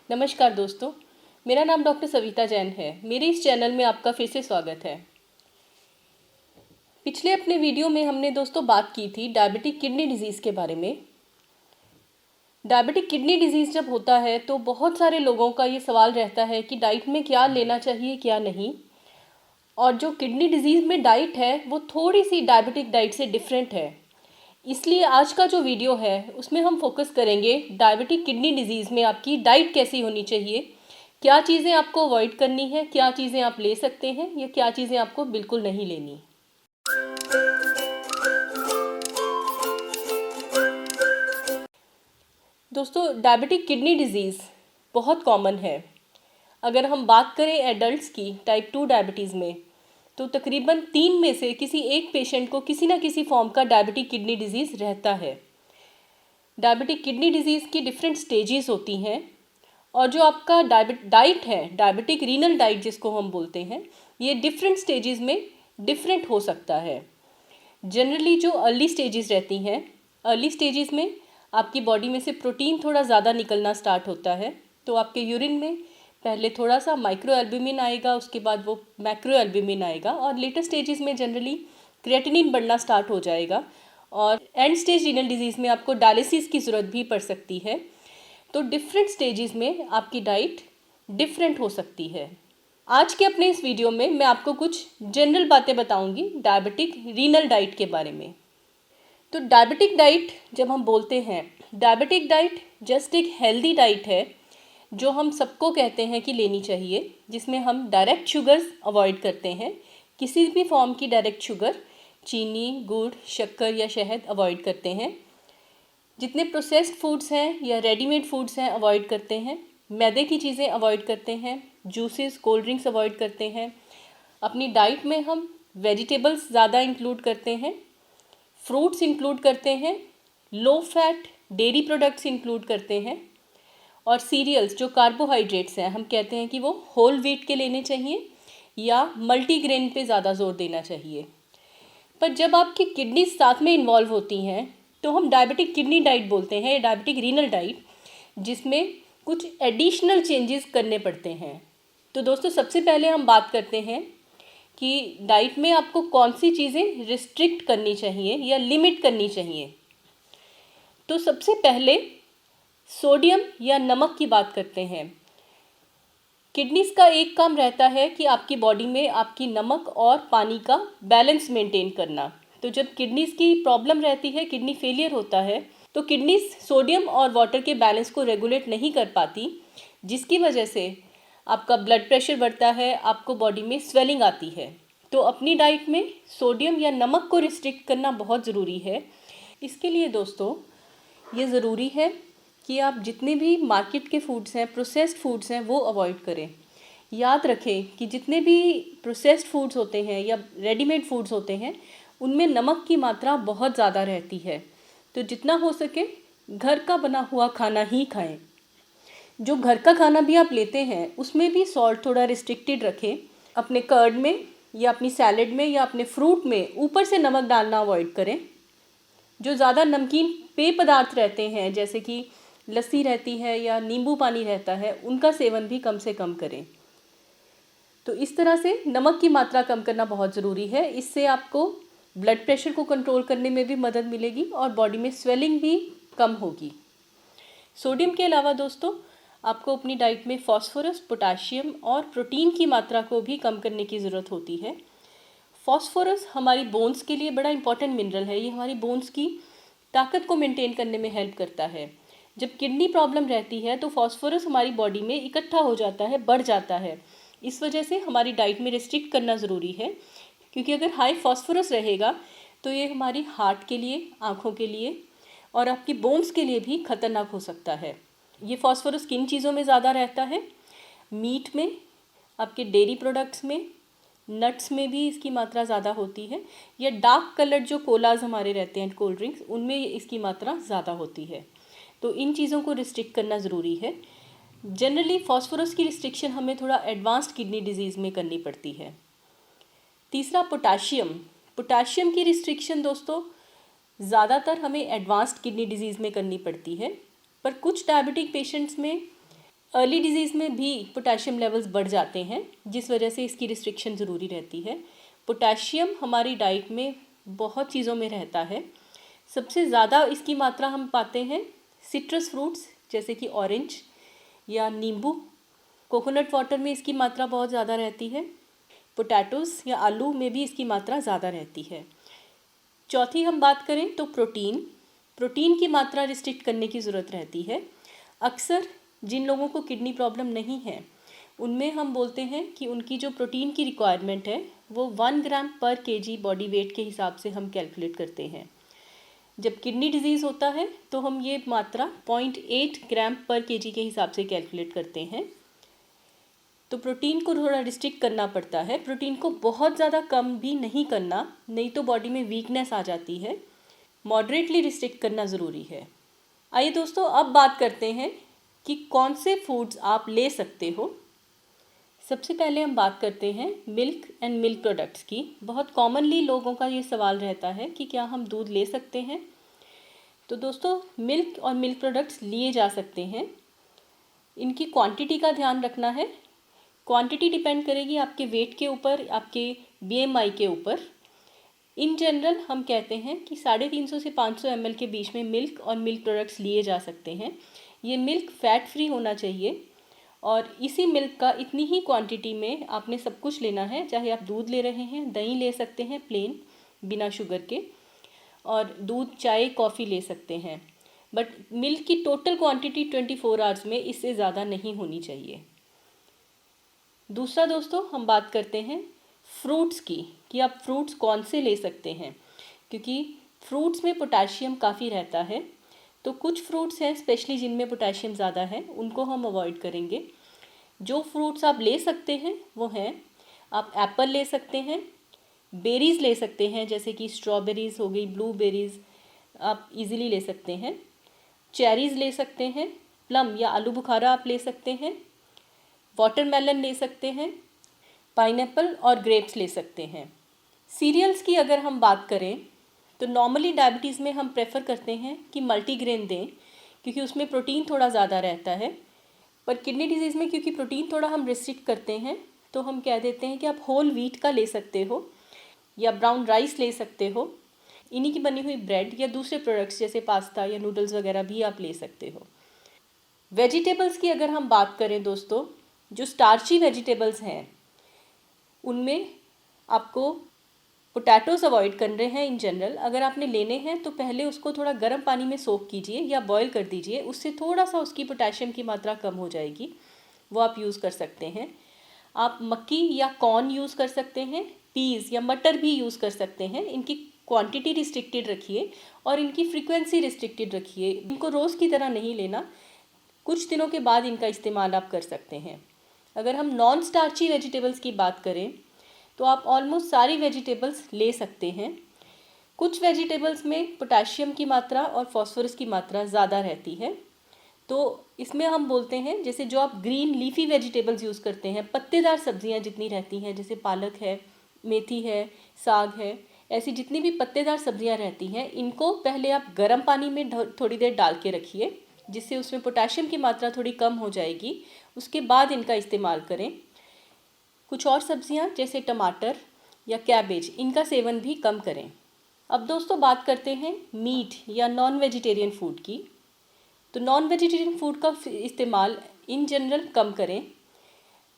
नमस्कार दोस्तों, मेरा नाम डॉक्टर सविता जैन है। मेरे इस चैनल में आपका फिर से स्वागत है। पिछले अपने वीडियो में हमने दोस्तों बात की थी डायबिटिक किडनी डिजीज़ के बारे में। डायबिटिक किडनी डिजीज़ जब होता है तो बहुत सारे लोगों का ये सवाल रहता है कि डाइट में क्या लेना चाहिए क्या नहीं। और जो किडनी डिजीज़ में डाइट है वो थोड़ी सी डायबिटिक डाइट से डिफरेंट है। इसलिए आज का जो वीडियो है उसमें हम फोकस करेंगे डायबिटिक किडनी डिजीज़ में आपकी डाइट कैसी होनी चाहिए, क्या चीज़ें आपको अवॉइड करनी है, क्या चीज़ें आप ले सकते हैं या क्या चीज़ें आपको बिल्कुल नहीं लेनी। दोस्तों, डायबिटिक किडनी डिजीज़ बहुत कॉमन है। अगर हम बात करें एडल्ट्स की टाइप 2 डायबिटीज़ में, तो तकरीबन 3 में से किसी एक पेशेंट को किसी ना किसी फॉर्म का डायबिटिक किडनी डिजीज़ रहता है। डायबिटिक किडनी डिजीज़ की डिफरेंट स्टेजेस होती हैं और जो आपका डाइट है, डायबिटिक रीनल डाइट जिसको हम बोलते हैं, ये डिफरेंट स्टेजेस में डिफरेंट हो सकता है। जनरली जो अर्ली स्टेजेस रहती हैं, अर्ली स्टेजेस में आपकी बॉडी में से प्रोटीन थोड़ा ज़्यादा निकलना स्टार्ट होता है, तो आपके यूरिन में पहले थोड़ा सा माइक्रो एल्ब्यूमिन आएगा, उसके बाद वो मैक्रो एल्ब्यूमिन आएगा और लेटर स्टेजेस में जनरली क्रिएटिनिन बढ़ना स्टार्ट हो जाएगा और एंड स्टेज रीनल डिजीज़ में आपको डायलिसिस की ज़रूरत भी पड़ सकती है। तो डिफरेंट स्टेजेस में आपकी डाइट डिफरेंट हो सकती है। आज के अपने इस वीडियो में मैं आपको कुछ जनरल बातें बताऊंगी डायबिटिक रीनल डाइट के बारे में। तो डायबिटिक डाइट जब हम बोलते हैं, डायबिटिक डाइट जस्ट एक हेल्दी डाइट है जो हम सबको कहते हैं कि लेनी चाहिए, जिसमें हम डायरेक्ट शुगर्स अवॉइड करते हैं। किसी भी फॉर्म की डायरेक्ट शुगर, चीनी, गुड़, शक्कर या शहद अवॉइड करते हैं। जितने प्रोसेस्ड फूड्स हैं या रेडीमेड फूड्स हैं अवॉइड करते हैं। मैदे की चीज़ें अवॉइड करते हैं। जूसेस, कोल्ड ड्रिंक्स अवॉइड करते हैं। अपनी डाइट में हम वेजिटेबल्स ज़्यादा इंक्लूड करते हैं, फ्रूट्स इंक्लूड करते हैं, low fat dairy products include करते हैं और सीरियल्स जो कार्बोहाइड्रेट्स हैं हम कहते हैं कि वो होल व्हीट के लेने चाहिए या मल्टीग्रेन पे ज़्यादा जोर देना चाहिए। पर जब आपकी किडनी साथ में इन्वॉल्व होती हैं तो हम डायबिटिक किडनी डाइट बोलते हैं या डायबिटिक रीनल डाइट, जिसमें कुछ एडिशनल चेंजेस करने पड़ते हैं। तो दोस्तों, सबसे पहले हम बात करते हैं कि डाइट में आपको कौन सी चीज़ें रिस्ट्रिक्ट करनी चाहिए या लिमिट करनी चाहिए। तो सबसे पहले सोडियम या नमक की बात करते हैं। किडनीज का एक काम रहता है कि आपकी बॉडी में आपकी नमक और पानी का बैलेंस मेंटेन करना। तो जब किडनीज की प्रॉब्लम रहती है, किडनी फेलियर होता है, तो किडनीज सोडियम और वाटर के बैलेंस को रेगुलेट नहीं कर पाती, जिसकी वजह से आपका ब्लड प्रेशर बढ़ता है, आपको बॉडी में स्वेलिंग आती है। तो अपनी डाइट में सोडियम या नमक को रिस्ट्रिक्ट करना बहुत ज़रूरी है। इसके लिए दोस्तों ये ज़रूरी है कि आप जितने भी मार्केट के फूड्स हैं, प्रोसेस्ड फूड्स हैं, वो अवॉइड करें। याद रखें कि जितने भी प्रोसेस्ड फूड्स होते हैं या रेडीमेड फूड्स होते हैं, उनमें नमक की मात्रा बहुत ज़्यादा रहती है। तो जितना हो सके घर का बना हुआ खाना ही खाएं। जो घर का खाना भी आप लेते हैं उसमें भी सॉल्ट थोड़ा रिस्ट्रिक्टेड रखें। अपने कर्ड में या अपनी सैलेड में या अपने फ्रूट में ऊपर से नमक डालना अवॉइड करें। जो ज़्यादा नमकीन पेय पदार्थ रहते हैं, जैसे कि लस्सी रहती है या नींबू पानी रहता है, उनका सेवन भी कम से कम करें। तो इस तरह से नमक की मात्रा कम करना बहुत ज़रूरी है। इससे आपको ब्लड प्रेशर को कंट्रोल करने में भी मदद मिलेगी और बॉडी में स्वेलिंग भी कम होगी। सोडियम के अलावा दोस्तों आपको अपनी डाइट में फास्फोरस, पोटाशियम और प्रोटीन की मात्रा को भी कम करने की ज़रूरत होती है। फास्फोरस हमारी बोन्स के लिए बड़ा इंपॉर्टेंट मिनरल है। ये हमारी बोन्स की ताकत को मेंटेन करने में हेल्प करता है। जब किडनी प्रॉब्लम रहती है तो फास्फोरस हमारी बॉडी में इकट्ठा हो जाता है, बढ़ जाता है। इस वजह से हमारी डाइट में रिस्ट्रिक्ट करना ज़रूरी है, क्योंकि अगर हाई फास्फोरस रहेगा तो ये हमारी हार्ट के लिए, आँखों के लिए और आपकी बोन्स के लिए भी खतरनाक हो सकता है। ये फास्फोरस किन चीज़ों में ज़्यादा रहता है? मीट में, आपके डेयरी प्रोडक्ट्स में, नट्स में भी इसकी मात्रा ज़्यादा होती है, या डार्क कलर्ड जो कोलाज हमारे रहते हैं, कोल्ड ड्रिंक्स, उनमें इसकी मात्रा ज़्यादा होती है। तो इन चीज़ों को रिस्ट्रिक्ट करना ज़रूरी है। जनरली फास्फोरस की रिस्ट्रिक्शन हमें थोड़ा एडवांस्ड किडनी डिजीज़ में करनी पड़ती है। तीसरा, पोटाशियम। पोटाशियम की रिस्ट्रिक्शन दोस्तों ज़्यादातर हमें एडवांस्ड किडनी डिजीज़ में करनी पड़ती है, पर कुछ डायबिटिक पेशेंट्स में अर्ली डिजीज़ में भी पोटेशियम लेवल्स बढ़ जाते हैं, जिस वजह से इसकी रिस्ट्रिक्शन ज़रूरी रहती है। पोटेशियम हमारी डाइट में बहुत चीज़ों में रहता है। सबसे ज़्यादा इसकी मात्रा हम पाते हैं सिट्रस फ्रूट्स जैसे कि ऑरेंज या नींबू। कोकोनट वाटर में इसकी मात्रा बहुत ज़्यादा रहती है। पोटैटोज़ या आलू में भी इसकी मात्रा ज़्यादा रहती है। चौथी हम बात करें तो प्रोटीन की मात्रा रिस्ट्रिक्ट करने की ज़रूरत रहती है। अक्सर जिन लोगों को किडनी प्रॉब्लम नहीं है उनमें हम बोलते हैं कि उनकी जो प्रोटीन की रिक्वायरमेंट है वो 1 ग्राम पर केजी बॉडी वेट के हिसाब से हम कैलकुलेट करते हैं। जब किडनी डिजीज़ होता है तो हम ये मात्रा 0.8 ग्राम पर केजी के हिसाब से कैलकुलेट करते हैं। तो प्रोटीन को थोड़ा रिस्ट्रिक्ट करना पड़ता है। प्रोटीन को बहुत ज़्यादा कम भी नहीं करना, नहीं तो बॉडी में वीकनेस आ जाती है। मॉडरेटली रिस्ट्रिक्ट करना ज़रूरी है। आइए दोस्तों, अब बात करते हैं कि कौन से फूड्स आप ले सकते हो। सबसे पहले हम बात करते हैं मिल्क एंड मिल्क प्रोडक्ट्स की। बहुत कॉमनली लोगों का ये सवाल रहता है कि क्या हम दूध ले सकते हैं। तो दोस्तों, मिल्क और मिल्क प्रोडक्ट्स लिए जा सकते हैं। इनकी क्वांटिटी का ध्यान रखना है। क्वांटिटी डिपेंड करेगी आपके वेट के ऊपर, आपके BMI के ऊपर। इन जनरल हम कहते हैं कि 350 से 500 ml के बीच में मिल्क और मिल्क प्रोडक्ट्स लिए जा सकते हैं। ये मिल्क फ़ैट फ्री होना चाहिए और इसी मिल्क का इतनी ही क्वांटिटी में आपने सब कुछ लेना है। चाहे आप दूध ले रहे हैं, दही ले सकते हैं प्लेन बिना शुगर के, और दूध, चाय, कॉफ़ी ले सकते हैं। बट मिल्क की टोटल क्वांटिटी 24 आवर्स में इससे ज़्यादा नहीं होनी चाहिए। दूसरा दोस्तों, हम बात करते हैं फ्रूट्स की कि आप फ्रूट्स कौन से ले सकते हैं, क्योंकि फ्रूट्स में पोटेशियम काफ़ी रहता है। तो कुछ फ्रूट्स हैं स्पेशली जिनमें पोटेशियम ज़्यादा है, उनको हम अवॉइड करेंगे। जो फ्रूट्स आप ले सकते हैं वो हैं, आप एप्पल ले सकते हैं, बेरीज़ ले सकते हैं जैसे कि स्ट्रॉबेरीज़ हो गई, ब्लूबेरीज़ आप इजीली ले सकते हैं, चेरीज़ ले सकते हैं, प्लम या आलू बुखारा आप ले सकते हैं, वाटरमेलन ले सकते हैं, पाइनएप्पल और ग्रेप्स ले सकते हैं। सीरियल्स की अगर हम बात करें तो नॉर्मली डायबिटीज़ में हम प्रेफर करते हैं कि मल्टीग्रेन दें, क्योंकि उसमें प्रोटीन थोड़ा ज़्यादा रहता है। पर किडनी डिजीज़ में क्योंकि प्रोटीन थोड़ा हम रिस्ट्रिक्ट करते हैं, तो हम कह देते हैं कि आप होल व्हीट का ले सकते हो या ब्राउन राइस ले सकते हो। इन्हीं की बनी हुई ब्रेड या दूसरे प्रोडक्ट्स जैसे पास्ता या नूडल्स वगैरह भी आप ले सकते हो। वेजिटेबल्स की अगर हम बात करें दोस्तों, जो स्टार्ची वेजिटेबल्स हैं उनमें आपको पोटैटोज़ अवॉइड कर रहे हैं इन जनरल। अगर आपने लेने हैं तो पहले उसको थोड़ा गर्म पानी में सोक कीजिए या बॉईल कर दीजिए, उससे थोड़ा सा उसकी पोटेशियम की मात्रा कम हो जाएगी, वो आप यूज़ कर सकते हैं। आप मक्की या कॉर्न यूज़ कर सकते हैं, पीज़ या मटर भी यूज़ कर सकते हैं। इनकी क्वांटिटी रिस्ट्रिक्टेड रखिए और इनकी फ्रीक्वेंसी रिस्ट्रिक्टेड रखिए। इनको रोज़ की तरह नहीं लेना, कुछ दिनों के बाद इनका इस्तेमाल आप कर सकते हैं। अगर हम नॉन स्टार्ची वेजिटेबल्स की बात करें तो आप ऑलमोस्ट सारी वेजिटेबल्स ले सकते हैं। कुछ वेजिटेबल्स में पोटेशियम की मात्रा और फॉस्फोरस की मात्रा ज़्यादा रहती है, तो इसमें हम बोलते हैं जैसे जो आप ग्रीन लीफी वेजिटेबल्स यूज़ करते हैं, पत्तेदार सब्जियां जितनी रहती हैं, जैसे पालक है, मेथी है, साग है, ऐसी जितनी भी पत्तेदार सब्जियां रहती हैं, इनको पहले आप गर्म पानी में थोड़ी देर डाल के रखिए, जिससे उसमें पोटेशियम की मात्रा थोड़ी कम हो जाएगी। उसके बाद इनका इस्तेमाल करें। कुछ और सब्जियां जैसे टमाटर या कैबेज, इनका सेवन भी कम करें। अब दोस्तों बात करते हैं मीट या नॉन वेजिटेरियन फूड की। तो नॉन वेजिटेरियन फूड का इस्तेमाल इन जनरल कम करें।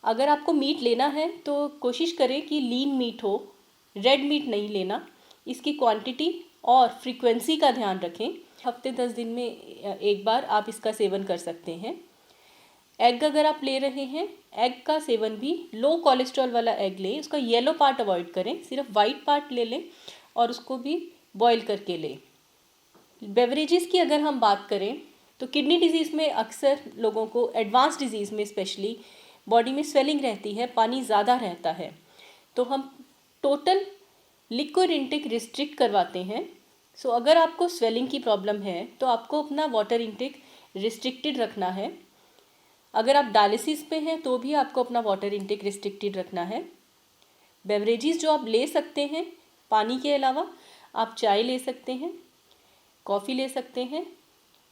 अगर आपको मीट लेना है तो कोशिश करें कि लीन मीट हो, रेड मीट नहीं लेना। इसकी क्वांटिटी और फ्रीक्वेंसी का ध्यान रखें। हफ्ते 10 दिन में एक बार आप इसका सेवन कर सकते हैं। एग अगर आप ले रहे हैं, एग का सेवन भी लो कोलेस्ट्रॉल वाला एग लें, उसका येलो पार्ट अवॉइड करें, सिर्फ वाइट पार्ट ले लें और उसको भी बॉईल करके लें। बेवरेजेस की अगर हम बात करें तो किडनी डिजीज़ में अक्सर लोगों को, एडवांस डिजीज़ में स्पेशली, बॉडी में स्वेलिंग रहती है, पानी ज़्यादा रहता है, तो हम टोटल लिक्विड इंटेक रिस्ट्रिक्ट करवाते हैं। सो अगर आपको स्वेलिंग की प्रॉब्लम है तो आपको अपना वाटर इंटेक रिस्ट्रिक्टेड रखना है। अगर आप डायलिसिस पे हैं तो भी आपको अपना वाटर इंटेक रिस्ट्रिक्टेड रखना है। बेवरेजेस जो आप ले सकते हैं पानी के अलावा, आप चाय ले सकते हैं, कॉफ़ी ले सकते हैं,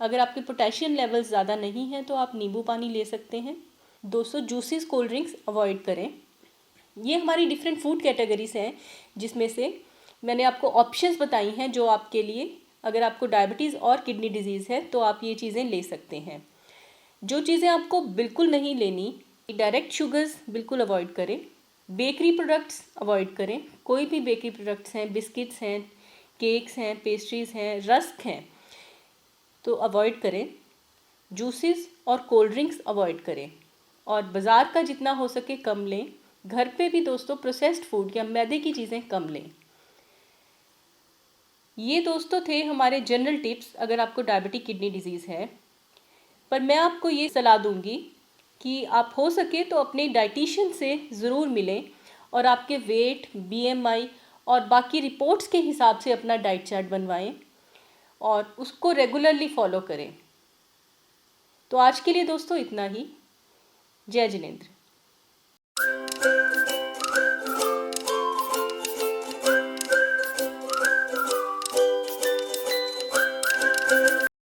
अगर आपके पोटेशियम लेवल्स ज़्यादा नहीं हैं तो आप नींबू पानी ले सकते हैं। दोस्तों, जूसेस कोल्ड ड्रिंक्स अवॉइड करें। ये हमारी डिफरेंट फूड कैटेगरीज हैं जिसमें से मैंने आपको ऑप्शंस बताई हैं जो आपके लिए, अगर आपको डायबिटीज़ और किडनी डिजीज़ है तो आप ये चीज़ें ले सकते हैं। जो चीज़ें आपको बिल्कुल नहीं लेनी, डायरेक्ट शुगर्स बिल्कुल अवॉइड करें, बेकरी प्रोडक्ट्स अवॉइड करें। कोई भी बेकरी प्रोडक्ट्स हैं, बिस्किट्स हैं, केक्स हैं, पेस्ट्रीज़ हैं, रस्क हैं, तो अवॉइड करें। जूसेस और कोल्ड ड्रिंक्स अवॉइड करें और बाज़ार का जितना हो सके कम लें। घर पे भी दोस्तों प्रोसेस्ड फूड या मैदे की चीज़ें कम लें। ये दोस्तों थे हमारे जनरल टिप्स अगर आपको डायबिटिक किडनी डिजीज़ है। पर मैं आपको ये सलाह दूंगी कि आप हो सके तो अपने डाइटिशियन से ज़रूर मिलें और आपके वेट, बीएमआई और बाकी रिपोर्ट्स के हिसाब से अपना डाइट चार्ट बनवाएं और उसको रेगुलरली फॉलो करें। तो आज के लिए दोस्तों इतना ही। जय जिनेंद्र।